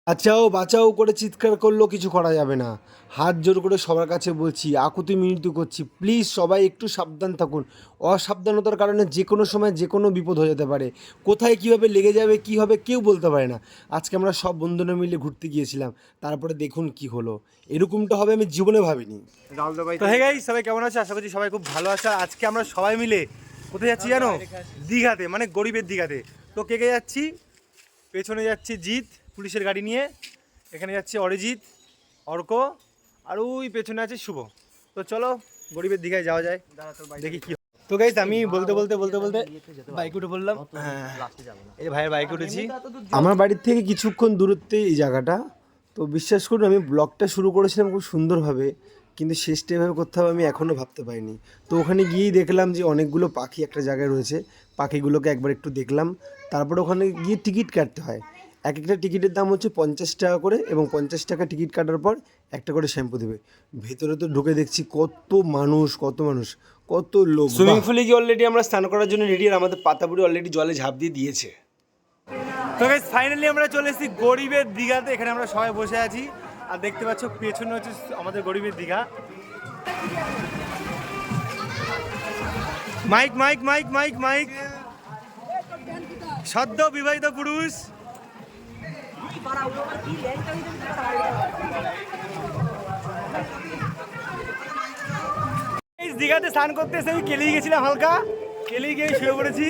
বাঁচাও বাঁচাও করে চিৎকার করলেও কিছু করা যাবে না। হাত জোর করে সবার কাছে বলছি, আকুতি মিনতি করছি, প্লিজ সবাই একটু সাবধান থাকুন। অসাবধানতার কারণে যে কোনো সময় যে কোনো বিপদ হয়ে যেতে পারে। কোথায় কীভাবে লেগে যাবে কী হবে কেউ বলতে পারে না। আজকে আমরা সব বন্ধুরা মিলে ঘুরতে গিয়েছিলাম, তারপরে দেখুন কি হলো। এরকমটা হবে আমি জীবনে ভাবিনি। তো হে গাইস, সবাই কেমন আছে? আশা করছি সবাই খুব ভালো আছে। আজকে আমরা সবাই মিলে কোথায় যাচ্ছি জানো? দীঘাতে, মানে গরিবের দীঘাতে। তো কে কে যাচ্ছি? পেছনে যাচ্ছি জিৎ পুলিশের গাড়ি নিয়ে, এখানে যাচ্ছে অরিজিৎ, অর্ক, আর ওই পেছনে আছে শুভ। তো চলো গরিবের দীঘায় যাওয়া যায়, দেখি কি। তো গাইস আমি বলতে বলতে বাইক উঠে বললাম। এই ভাইয়ের বাইক উঠেছি। আমার বাড়ির থেকে কিছুক্ষণ দূরত্বে এই জায়গাটা। তো বিশ্বাস করুন আমি ব্লগটা শুরু করেছিলাম খুব সুন্দরভাবে, কিন্তু শেষটা এভাবে করতে হবে আমি এখনও ভাবতে পারিনি। তো ওখানে গিয়েই দেখলাম যে অনেকগুলো পাখি একটা জায়গায় রয়েছে, পাখিগুলোকে একবার একটু দেখলাম। তারপরে ওখানে গিয়ে টিকিট কাটতে হয়। এক একটা টিকিটের দাম হচ্ছে 50 টাকা করে, এবং 50 টাকা টিকিট কাটার পর একটা করে শ্যাম্পু দেবে। ভেতরে তো ঢুকে দেখছি কত মানুষ কত লোক। সুইমিং পুলে গিয়ে অলরেডি আমরা স্নান করার জন্য রেডি, আর আমাদের পাতাপুরি অলরেডি জলে ঝাঁপ দিয়ে দিয়েছে। তো গাইস ফাইনালি আমরা চলে এসেছি গরিবের দীঘাতে। এখানে আমরা সবাই বসে আছি, আর দেখতে পাচ্ছ পেছনে হচ্ছে আমাদের গরিবের Digha. Mike mike mike mike mike সদ্য বিবাহিত পুরুষ। দীঘাতে স্নান করতে এসে আমি কেলেই গেছিলাম, হালকা কেলেই গিয়ে শুয়ে পড়েছি।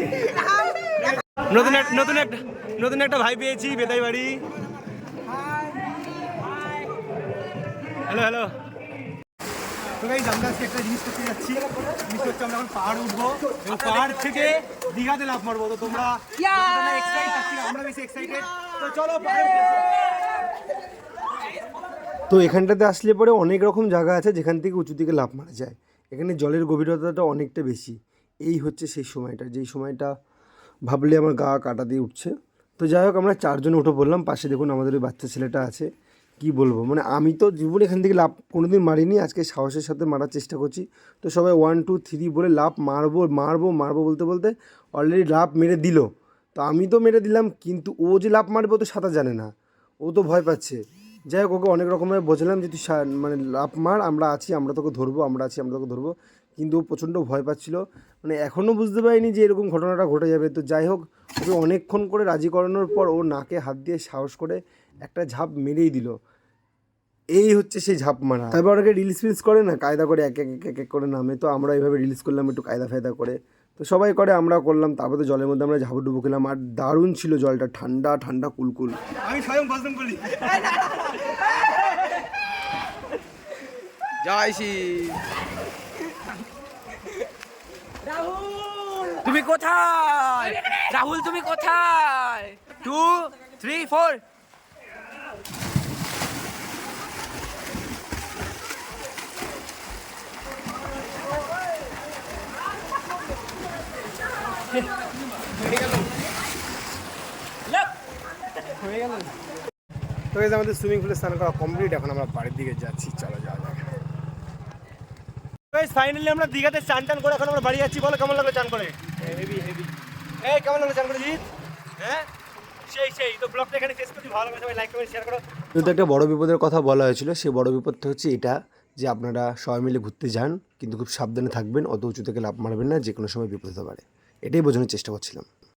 নতুন একটা ভাই পেয়েছি, বেতাই বাড়ি। Hello hello. তো গাইস আমরা আজকে একটা জিনিস করতে যাচ্ছি। জিনিসটা হচ্ছে আমরা এখন পাহাড় উঠবো এবং পাহাড় থেকে দীঘাতে লাফ মারবো। তো তোমরা আমরা বেশি এক্সাইটেড। তো চলো তো এখানটাতে আসলে পরে অনেক রকম জায়গা আছে যেখান থেকে উঁচু দিকে লাফ মারা যায়। এখানে জলের গভীরতাটা অনেকটা বেশি। এই হচ্ছে সেই সময়টা, যেই সময়টা ভাবলে আমার গা কাটা দিয়ে উঠছে। তো যাই হোক আমরা 4 জন উঠে পড়লাম। পাশে দেখুন আমাদের ওই বাচ্চা ছেলেটা আছে। কি বলবো, মানে আমি তো জীবনে এখান থেকে লাফ কোনোদিন মারিনি, আজকে সাহসের সাথে মারার চেষ্টা করছি। তো সবাই 1 2 3 বলে লাফ মারবো বলতে বলতে অলরেডি লাফ মেরে দিল। তো আমি তো মেরে দিলাম, কিন্তু ও যে লাফ মারবে ও তো সাঁতার জানে না, ও তো ভয় পাচ্ছে। যাই হোক ওকে অনেক রকমভাবে বোঝালাম যে তুই মানে লাফ মার, আমরা আছি, আমরা তোকে ধরবো। কিন্তু ও প্রচণ্ড ভয় পাচ্ছিল, মানে এখনও বুঝতে পারিনি যে এরকম ঘটনাটা ঘটে যাবে। তো যাই হোক ওকে অনেকক্ষণ করে রাজি করানোর পর ও নাকে হাত দিয়ে সাহস করে একটা ঝাঁপ মেরেই দিল। এই হচ্ছে সেই ঝাঁপ মারা। তারপর অনেকে রিলস করে না, কায়দা করে এক এক করে নামে। তো আমরা এইভাবে রিলস করলাম একটু কায়দা করে। তো সবাই করে, আমরা করলাম। তারপরে তো জলের মধ্যে আমরা ঝাবুডুবু খেলাম, আর দারুণ ছিল জলটা, ঠান্ডা কুলকুল। আমি স্বয়ং বজরং বলি। জয় শ্রী তুমি কোথায়? রাহুল তুমি কোথায়? 2 3 4 তো আমাদের সুইমিং পুলে স্নান করা কমপ্লিট, এখন আমরা বাড়ির দিকে যাচ্ছি। চলো যাওয়া যাক। ফাইনালি আমরা দীঘাতে চান করে এখন আমরা বাড়ি যাচ্ছি। বলো কেমন লাগলো চান করে? হেভি। এই কেমন লাগলো চান করে জিৎ? হ্যাঁ সেই তো ব্লগটা এখানে শেষ করছি। ভালো লাগলে সবাই লাইক কমেন্ট শেয়ার করো। কিন্তু একটা বড় বিপদের কথা বলা হয়েছিল, সেই বড় বিপদটা হচ্ছে এটা, যে আপনারা সবাই মিলে ঘুরতে যান কিন্তু খুব সাবধানে থাকবেন, অত উঁচু থেকে লাফ মারবেন না, যে কোনো সময় বিপদ হতে পারে। এটাই বোঝানোর চেষ্টা করছিলাম।